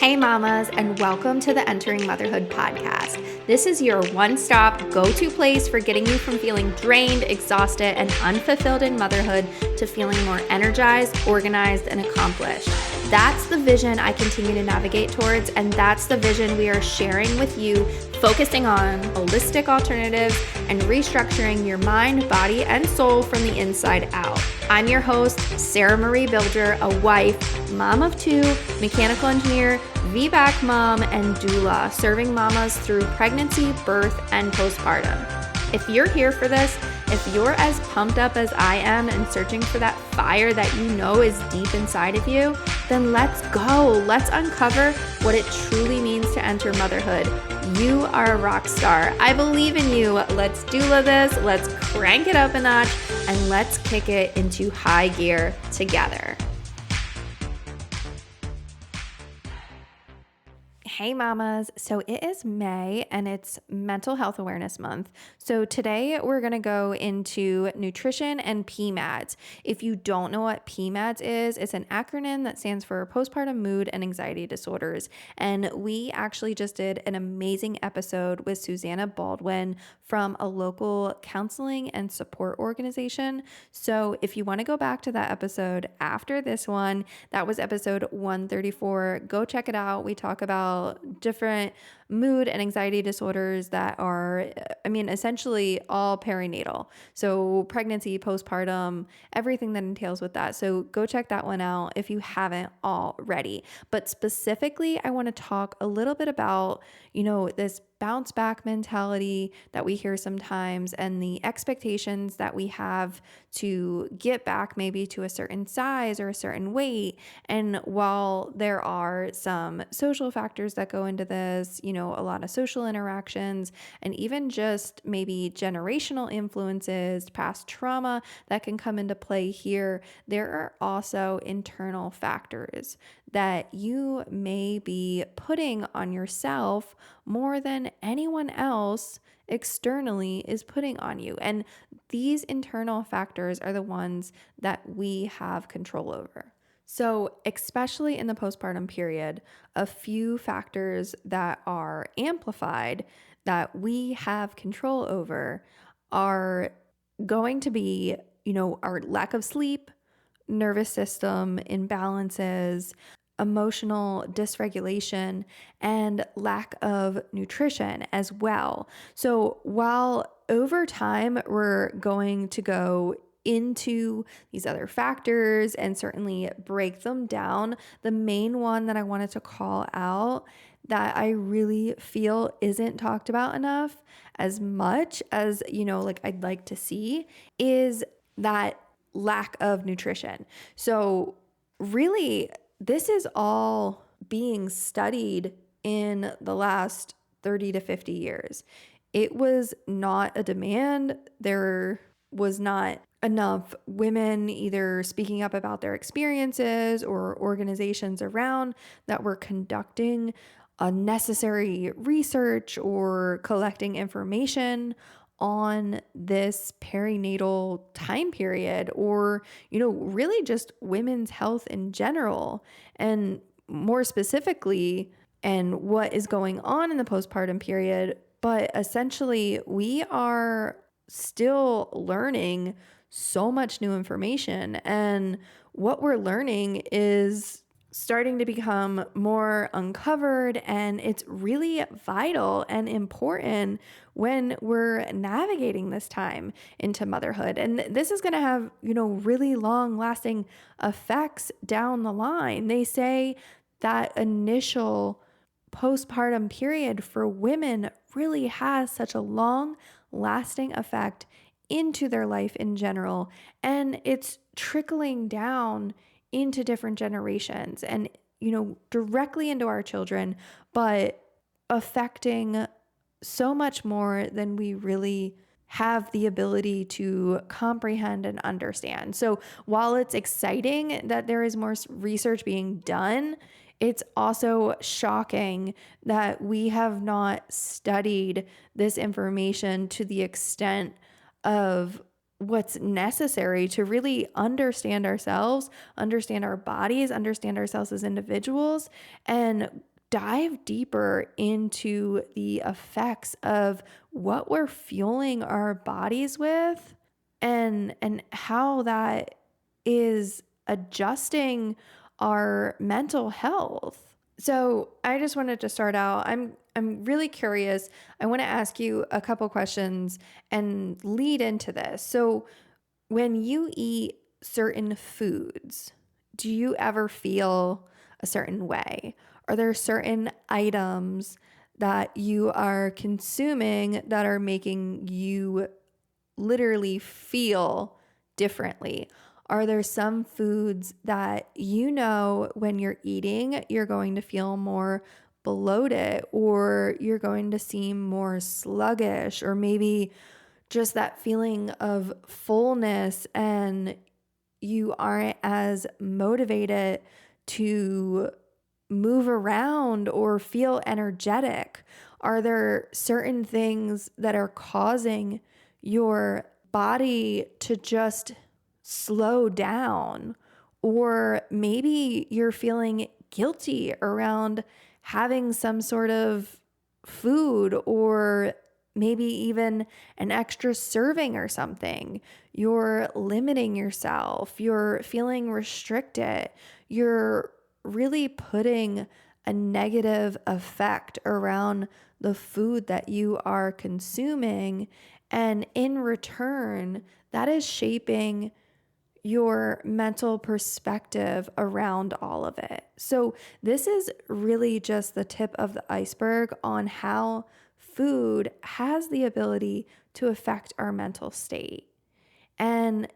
Hey mamas, and welcome to the Entering Motherhood podcast. This is your one-stop go-to place for getting you from feeling drained, exhausted, and unfulfilled in motherhood to feeling more energized, organized, and accomplished. That's the vision I continue to navigate towards, and that's the vision we are sharing with you, focusing on holistic alternatives and restructuring your mind, body, and soul from the inside out. I'm your host, Sarah Marie Bilger, a wife, mom of two, mechanical engineer, VBAC mom, and doula, serving mamas through pregnancy, birth, and postpartum. If you're here for this, if you're as pumped up as I am and searching for that fire that you know is deep inside of you, then let's go. Let's uncover what it truly means to enter motherhood. You are a rock star. I believe in you. Let's doula this. Let's crank it up a notch and let's kick it into high gear together. Hey mamas, so it is May and it's Mental Health Awareness Month. So today we're going to go into nutrition and PMADS. If you don't know what PMADS is, it's an acronym that stands for Postpartum Mood and Anxiety Disorders. And we actually just did an amazing episode with Susanna Baldwin from a local counseling and support organization. So if you want to go back to that episode after this one, that was episode 134. Go check it out. We talk about different mood and anxiety disorders that are, essentially all perinatal. So pregnancy, postpartum, everything that entails with that. So go check that one out if you haven't already. But specifically, I want to talk a little bit about, this bounce back mentality that we hear sometimes and the expectations that we have to get back maybe to a certain size or a certain weight. And while there are some social factors that go into this, a lot of social interactions and even just maybe generational influences, past trauma that can come into play here, there are also internal factors that you may be putting on yourself more than anyone else externally is putting on you. And these internal factors are the ones that we have control over. So especially in the postpartum period, a few factors that are amplified that we have control over are going to be, our lack of sleep, nervous system imbalances, emotional dysregulation, and lack of nutrition as well. So while over time we're going to go into these other factors and certainly break them down, the main one that I wanted to call out that I really feel isn't talked about enough as much as, I'd like to see is that lack of nutrition. So really, this is all being studied in the last 30 to 50 years. It was not a demand. There was not enough women either speaking up about their experiences or organizations around that were conducting unnecessary research or collecting information on this perinatal time period or, really just women's health in general. And more specifically, and what is going on in the postpartum period. But essentially, we are still learning so much new information. And what we're learning is starting to become more uncovered, and it's really vital and important when we're navigating this time into motherhood. And this is going to have, really long lasting effects down the line. They say that initial postpartum period for women really has such a long lasting effect into their life in general, and it's trickling down into different generations and, directly into our children, but affecting so much more than we really have the ability to comprehend and understand. So while it's exciting that there is more research being done, it's also shocking that we have not studied this information to the extent of what's necessary to really understand ourselves, understand our bodies, understand ourselves as individuals, and dive deeper into the effects of what we're fueling our bodies with and how that is adjusting our mental health. So, I just wanted to start out. I'm really curious. I want to ask you a couple questions and lead into this. So, when you eat certain foods, do you ever feel a certain way? Are there certain items that you are consuming that are making you literally feel differently? Are there some foods that when you're eating, you're going to feel more bloated or you're going to seem more sluggish, or maybe just that feeling of fullness and you aren't as motivated to move around or feel energetic? Are there certain things that are causing your body to just slow down? Or maybe you're feeling guilty around having some sort of food, or maybe even an extra serving or something. You're limiting yourself, you're feeling restricted, you're really putting a negative effect around the food that you are consuming. And in return, that is shaping your mental perspective around all of it. So, this is really just the tip of the iceberg on how food has the ability to affect our mental state. And,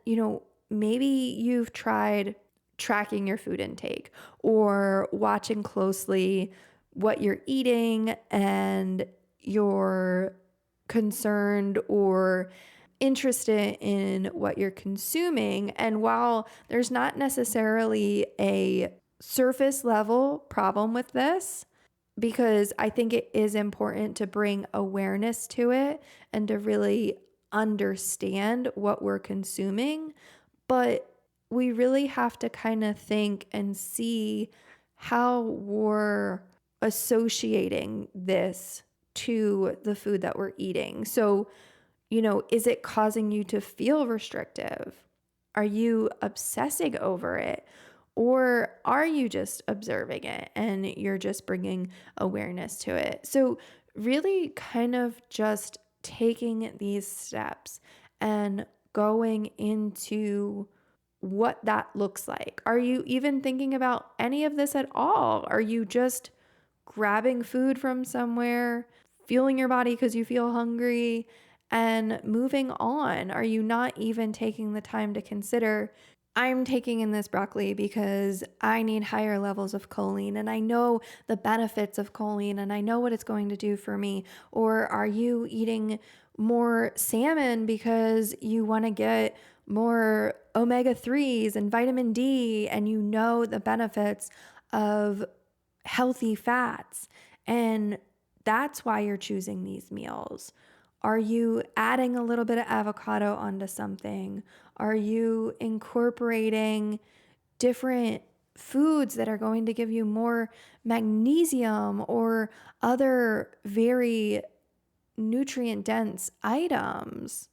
maybe you've tried tracking your food intake or watching closely what you're eating, and you're concerned or interested in what you're consuming. And while there's not necessarily a surface level problem with this, because I think it is important to bring awareness to it and to really understand what we're consuming. But we really have to kind of think and see how we're associating this to the food that we're eating. So, is it causing you to feel restrictive? Are you obsessing over it? Or are you just observing it and you're just bringing awareness to it? So, really kind of just taking these steps and going into what that looks like. Are you even thinking about any of this at all? Are you just grabbing food from somewhere, fueling your body because you feel hungry, and moving on? Are you not even taking the time to consider, I'm taking in this broccoli because I need higher levels of choline and I know the benefits of choline and I know what it's going to do for me? Or are you eating more salmon because you want to get more omega 3s and vitamin D and you know the benefits of healthy fats, and that's why you're choosing these meals? Are you adding a little bit of avocado onto something? Are you incorporating different foods that are going to give you more magnesium or other very nutrient dense items?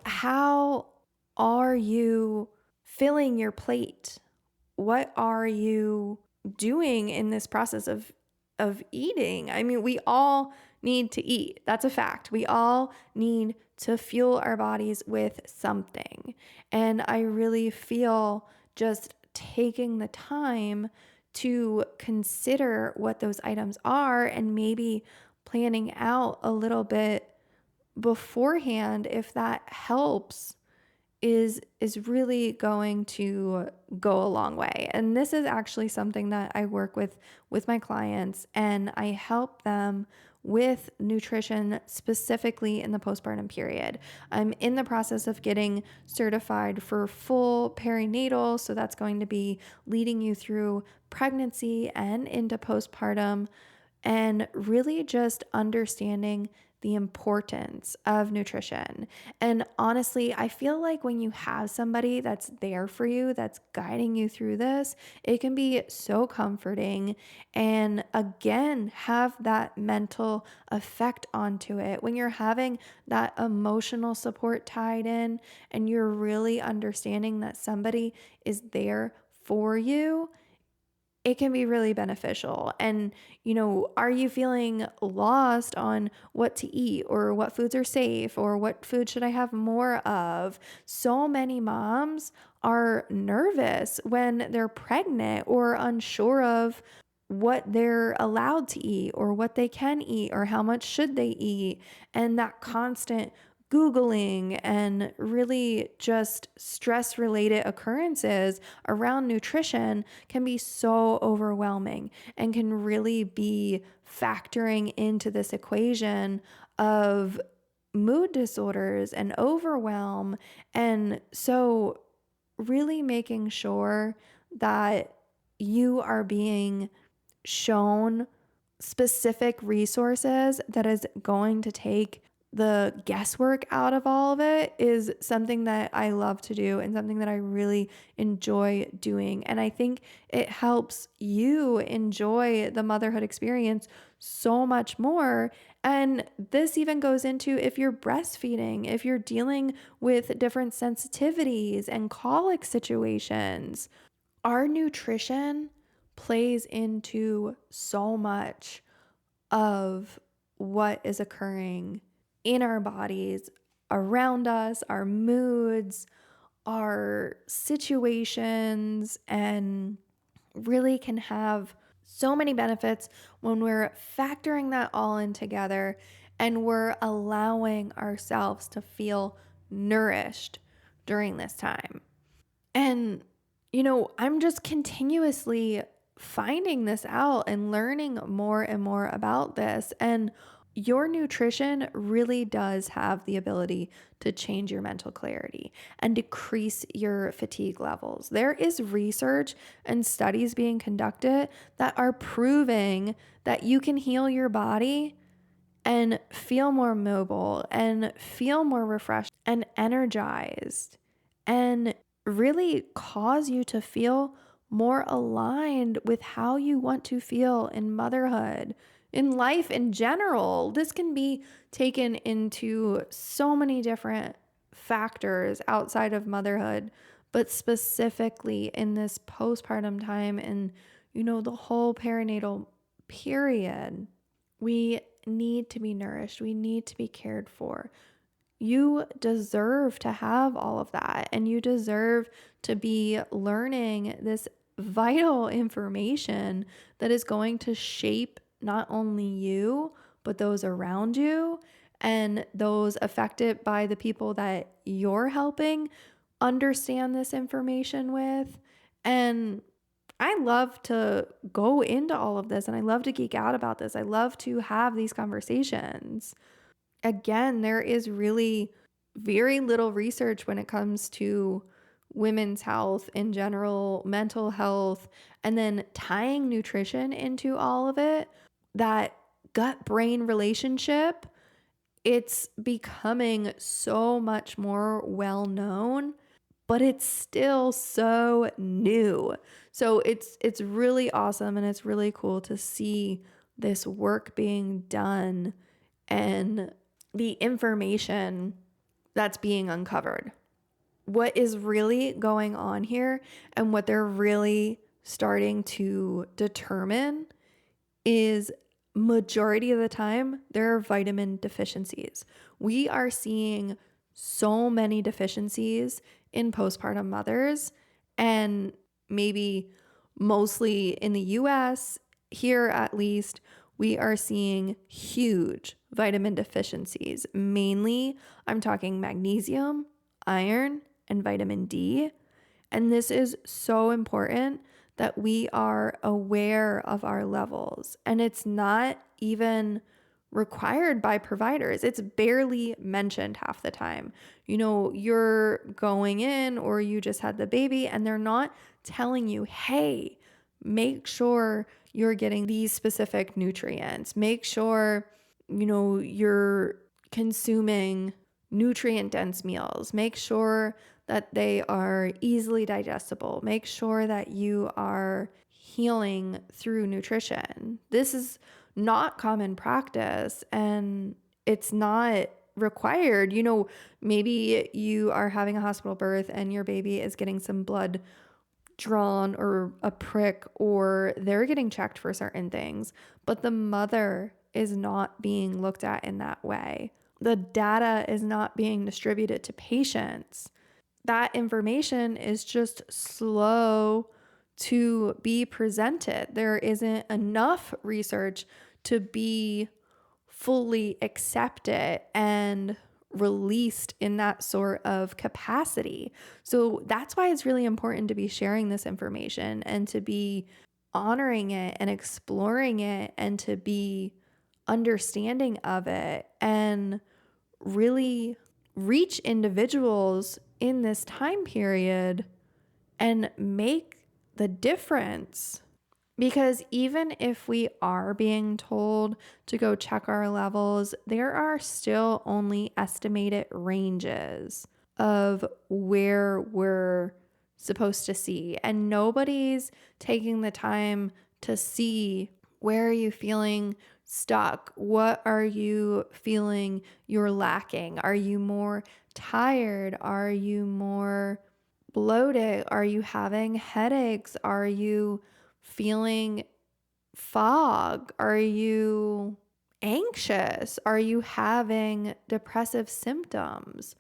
How are you filling your plate? What are you doing in this process of eating? I mean, we all need to eat. That's a fact. We all need to fuel our bodies with something. And I really feel just taking the time to consider what those items are and maybe planning out a little bit beforehand, if that helps, is really going to go a long way. And this is actually something that I work with my clients, and I help them with nutrition specifically in the postpartum period. I'm in the process of getting certified for full perinatal, so that's going to be leading you through pregnancy and into postpartum, and really just understanding the importance of nutrition. And honestly, I feel like when you have somebody that's there for you, that's guiding you through this, it can be so comforting and again have that mental effect onto it. When you're having that emotional support tied in and you're really understanding that somebody is there for you, it can be really beneficial. And, are you feeling lost on what to eat or what foods are safe or what food should I have more of? So many moms are nervous when they're pregnant or unsure of what they're allowed to eat or what they can eat or how much should they eat. And that constant Googling and really just stress related occurrences around nutrition can be so overwhelming and can really be factoring into this equation of mood disorders and overwhelm. And so, really making sure that you are being shown specific resources that is going to take the guesswork out of all of it is something that I love to do and something that I really enjoy doing. And I think it helps you enjoy the motherhood experience so much more. And this even goes into if you're breastfeeding, if you're dealing with different sensitivities and colic situations. Our nutrition plays into so much of what is occurring in our bodies, around us, our moods, our situations, and really can have so many benefits when we're factoring that all in together and we're allowing ourselves to feel nourished during this time. And, I'm just continuously finding this out and learning more and more about this. And your nutrition really does have the ability to change your mental clarity and decrease your fatigue levels. There is research and studies being conducted that are proving that you can heal your body and feel more mobile and feel more refreshed and energized and really cause you to feel more aligned with how you want to feel in motherhood, in life in general. This can be taken into so many different factors outside of motherhood, but specifically in this postpartum time and, the whole perinatal period. We need to be nourished. We need to be cared for. You deserve to have all of that, and you deserve to be learning this vital information that is going to shape not only you, but those around you and those affected by the people that you're helping understand this information with. And I love to go into all of this and I love to geek out about this. I love to have these conversations. Again, there is really very little research when it comes to women's health in general, mental health, and then tying nutrition into all of it. That gut brain relationship, it's becoming so much more well known, but it's still so new. So it's really awesome and it's really cool to see this work being done and the information that's being uncovered. What is really going on here and what they're really starting to determine is majority of the time there are vitamin deficiencies. We are seeing so many deficiencies in postpartum mothers, and maybe mostly in the US, here at least, we are seeing huge vitamin deficiencies. Mainly, I'm talking magnesium, iron, and vitamin D. And this is so important that we are aware of our levels. And it's not even required by providers. It's barely mentioned half the time. You're going in or you just had the baby and they're not telling you, hey, make sure you're getting these specific nutrients. Make sure you're consuming nutrient dense meals. Make sure that they are easily digestible. Make sure that you are healing through nutrition. This is not common practice and it's not required. Maybe you are having a hospital birth and your baby is getting some blood drawn or a prick, or they're getting checked for certain things, but the mother is not being looked at in that way. The data is not being distributed to patients. That information is just slow to be presented. There isn't enough research to be fully accepted and released in that sort of capacity. So that's why it's really important to be sharing this information and to be honoring it and exploring it and to be understanding of it and really reach individuals in this time period and make the difference. Because even if we are being told to go check our levels, there are still only estimated ranges of where we're supposed to see. And nobody's taking the time to see, where are you feeling stuck? What are you feeling you're lacking? Are you more tired? Are you more bloated? Are you having headaches? Are you feeling fog? Are you anxious? Are you having depressive symptoms?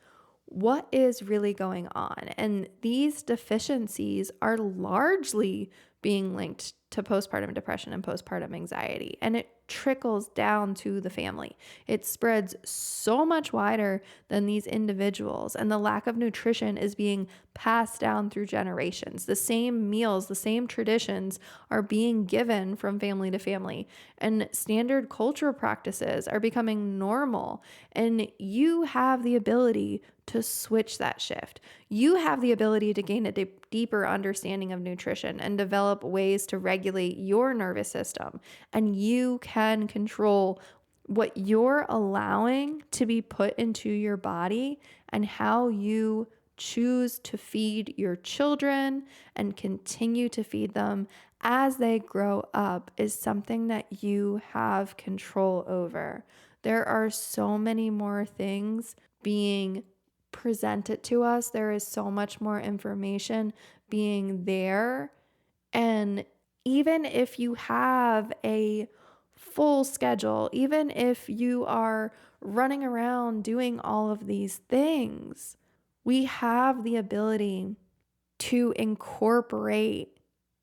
What is really going on? And these deficiencies are largely being linked to postpartum depression and postpartum anxiety, and it trickles down to the family. It spreads so much wider than these individuals, and the lack of nutrition is being passed down through generations. The same meals, the same traditions are being given from family to family, and standard cultural practices are becoming normal, and you have the ability to switch that shift. You have the ability to gain a deeper understanding of nutrition and develop ways to regulate your nervous system. And you can control what you're allowing to be put into your body and how you choose to feed your children and continue to feed them as they grow up is something that you have control over. There are so many more things being presented to us. There is so much more information being there. And even if you have a full schedule, even if you are running around doing all of these things, we have the ability to incorporate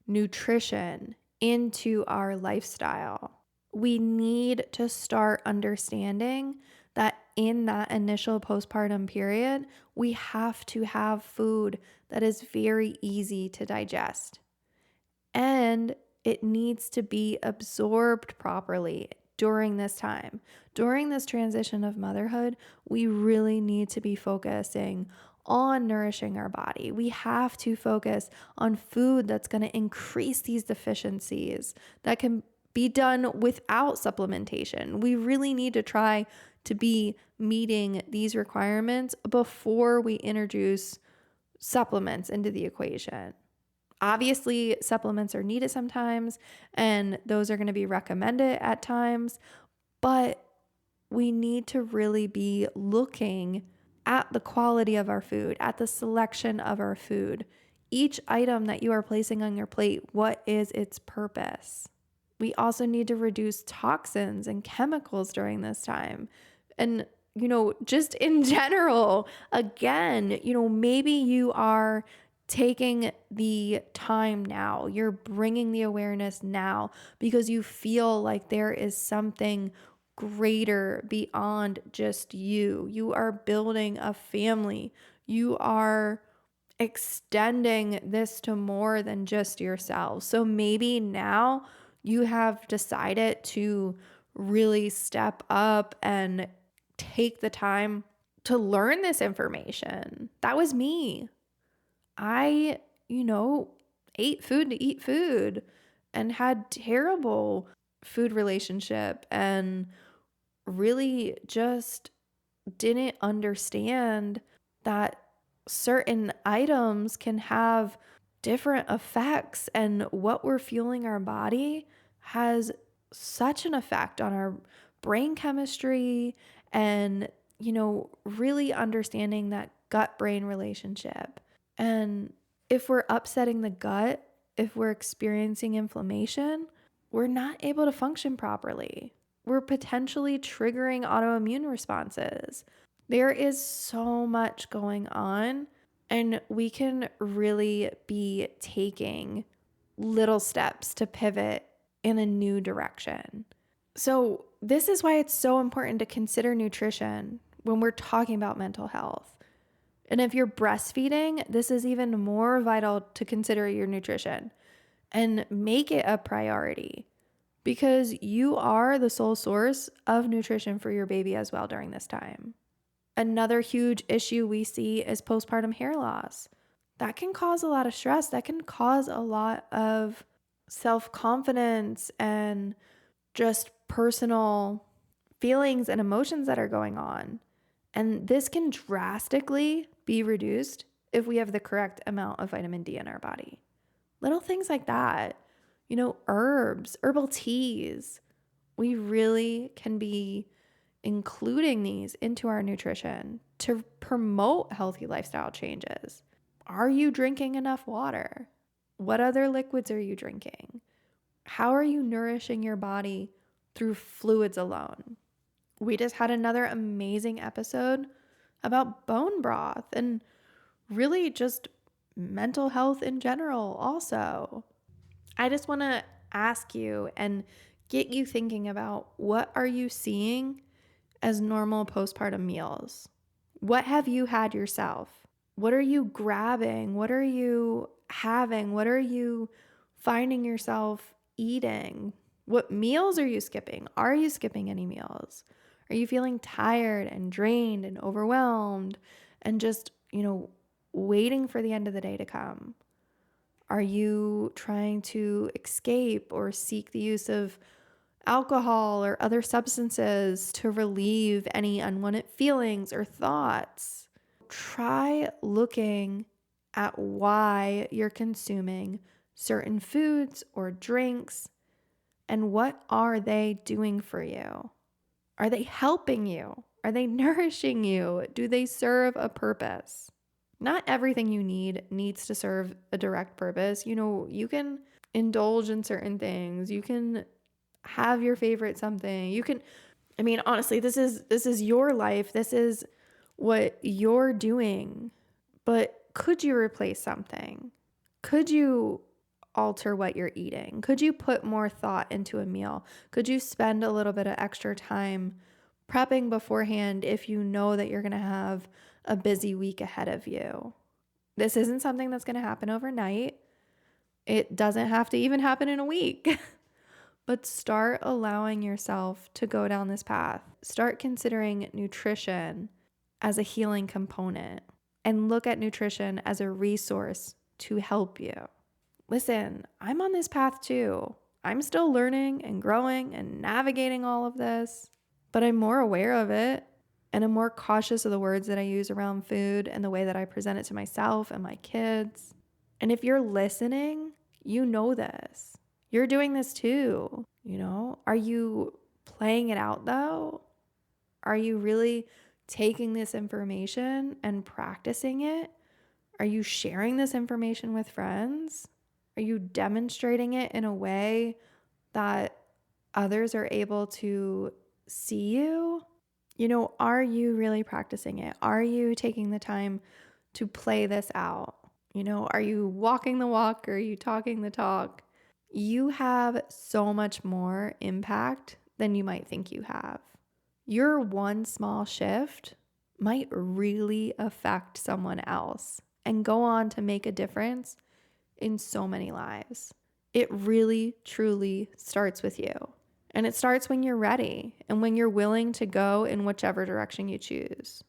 nutrition into our lifestyle. We need to start understanding that in that initial postpartum period, we have to have food that is very easy to digest. And it needs to be absorbed properly during this time. During this transition of motherhood, we really need to be focusing on nourishing our body. We have to focus on food that's going to increase these deficiencies that can be done without supplementation. We really need to try to be meeting these requirements before we introduce supplements into the equation. Obviously, supplements are needed sometimes, and those are going to be recommended at times, but we need to really be looking at the quality of our food, at the selection of our food. Each item that you are placing on your plate, what is its purpose? We also need to reduce toxins and chemicals during this time. And, just in general, again, maybe you are taking the time now, you're bringing the awareness now because you feel like there is something greater beyond just you. You are building a family. You are extending this to more than just yourself. So maybe now you have decided to really step up and take the time to learn this information. That was me. I, ate food to eat food and had terrible food relationship and really just didn't understand that certain items can have different effects, and what we're fueling our body has such an effect on our brain chemistry and, really understanding that gut brain relationship. And if we're upsetting the gut, if we're experiencing inflammation, we're not able to function properly. We're potentially triggering autoimmune responses. There is so much going on, and we can really be taking little steps to pivot in a new direction. So, this is why it's so important to consider nutrition when we're talking about mental health. And if you're breastfeeding, this is even more vital to consider your nutrition and make it a priority, because you are the sole source of nutrition for your baby as well during this time. Another huge issue we see is postpartum hair loss. That can cause a lot of stress. That can cause a lot of self-confidence and just personal feelings and emotions that are going on. And this can drastically be reduced if we have the correct amount of vitamin D in our body. Little things like that, herbs, herbal teas. We really can be including these into our nutrition to promote healthy lifestyle changes. Are you drinking enough water? What other liquids are you drinking? How are you nourishing your body through fluids alone? We just had another amazing episode about bone broth and really just mental health in general also. I just want to ask you and get you thinking about, what are you seeing as normal postpartum meals? What have you had yourself? What are you grabbing? What are you having? What are you finding yourself eating? What meals are you skipping? Are you skipping any meals? Are you feeling tired and drained and overwhelmed and just, waiting for the end of the day to come? Are you trying to escape or seek the use of alcohol or other substances to relieve any unwanted feelings or thoughts? Try looking at why you're consuming certain foods or drinks, and what are they doing for you? Are they helping you? Are they nourishing you? Do they serve a purpose? Not everything you need needs to serve a direct purpose. You can indulge in certain things. You can have your favorite something. Honestly, this is your life. This is what you're doing. But could you replace something? Could you alter what you're eating? Could you put more thought into a meal? Could you spend a little bit of extra time prepping beforehand if you know that you're going to have a busy week ahead of you? This isn't something that's going to happen overnight. It doesn't have to even happen in a week. But start allowing yourself to go down this path. Start considering nutrition as a healing component, and look at nutrition as a resource to help you. Listen, I'm on this path too. I'm still learning and growing and navigating all of this, but I'm more aware of it, and I'm more cautious of the words that I use around food and the way that I present it to myself and my kids. And if you're listening, you know this. You're doing this too, Are you playing it out though? Are you really taking this information and practicing it? Are you sharing this information with friends? Are you demonstrating it in a way that others are able to see you? Are you really practicing it? Are you taking the time to play this out? Are you walking the walk, or are you talking the talk? You have so much more impact than you might think you have. Your one small shift might really affect someone else and go on to make a difference in so many lives. It really, truly starts with you. And it starts when you're ready and when you're willing to go in whichever direction you choose.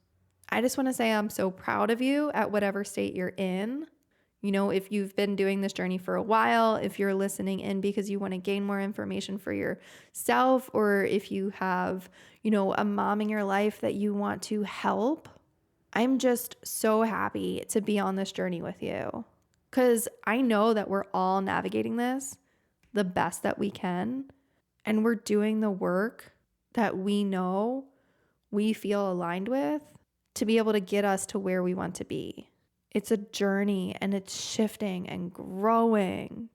I just want to say I'm so proud of you at whatever state you're in. If you've been doing this journey for a while, if you're listening in because you want to gain more information for yourself, or if you have, a mom in your life that you want to help, I'm just so happy to be on this journey with you, because I know that we're all navigating this the best that we can, and we're doing the work that we know we feel aligned with to be able to get us to where we want to be. It's a journey, and it's shifting and growing,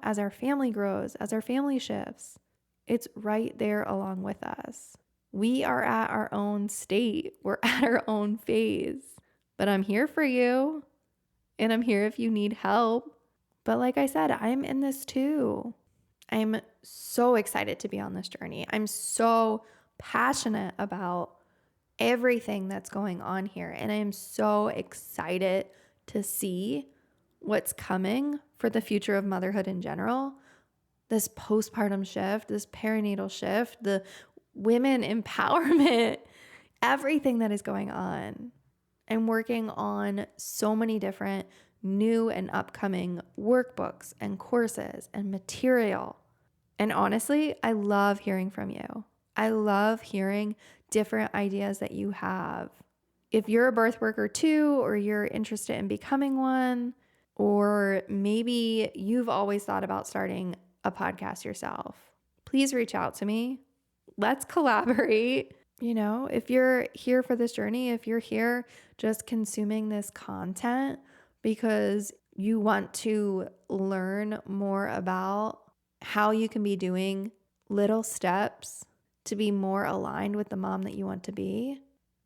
as our family grows, as our family shifts. It's right there along with us. We are at our own state. We're at our own phase. But I'm here for you, and I'm here if you need help. But like I said, I'm in this too. I'm so excited to be on this journey. I'm so passionate about everything that's going on here. And I'm so excited to see what's coming for the future of motherhood in general. This postpartum shift, this perinatal shift, the women empowerment, everything that is going on. I'm working on so many different new and upcoming workbooks and courses and material. And honestly, I love hearing from you. I love hearing different ideas that you have. If you're a birth worker too, or you're interested in becoming one, or maybe you've always thought about starting a podcast yourself, please reach out to me. Let's collaborate. If you're here for this journey, if you're here just consuming this content because you want to learn more about how you can be doing little steps to be more aligned with the mom that you want to be,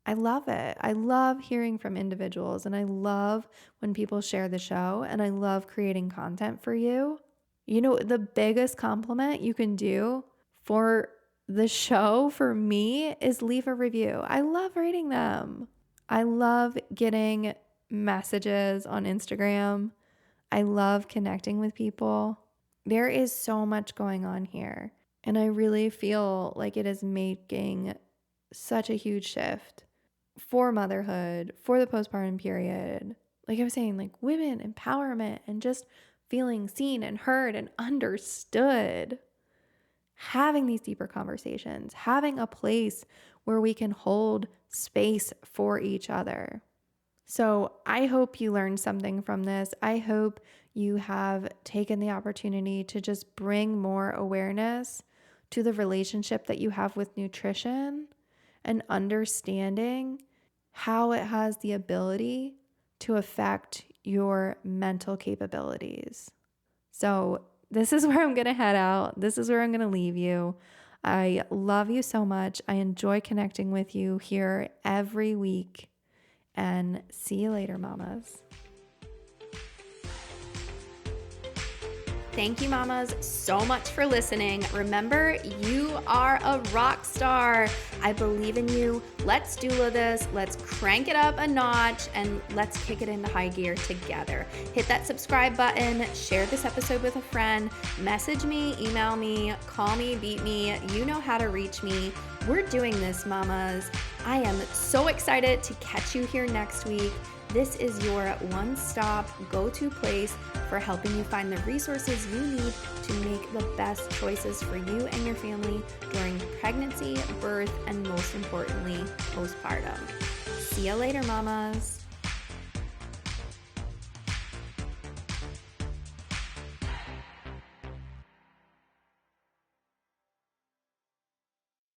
I love it. I love hearing from individuals, and I love when people share the show, and I love creating content for you. The biggest compliment you can do for the show for me is leave a review. I love reading them. I love getting messages on Instagram. I love connecting with people. There is so much going on here, and I really feel like it is making such a huge shift for motherhood, for the postpartum period. Like I was saying, like women empowerment and just feeling seen and heard and understood. Having these deeper conversations, having a place where we can hold space for each other. So I hope you learned something from this. I hope you have taken the opportunity to just bring more awareness to the relationship that you have with nutrition and understanding how it has the ability to affect your mental capabilities. So this is where I'm going to head out. This is where I'm going to leave you. I love you so much. I enjoy connecting with you here every week. And see you later, mamas. Thank you, mamas, so much for listening. Remember, you are a rock star. I believe in you. Let's do this. Let's crank it up a notch, and let's kick it into high gear together. Hit that subscribe button, share this episode with a friend, message me, email me, call me, beat me. You know how to reach me. We're doing this, mamas. I am so excited to catch you here next week. This is your one-stop go-to place for helping you find the resources you need to make the best choices for you and your family during pregnancy, birth, and most importantly, postpartum. See you later, mamas.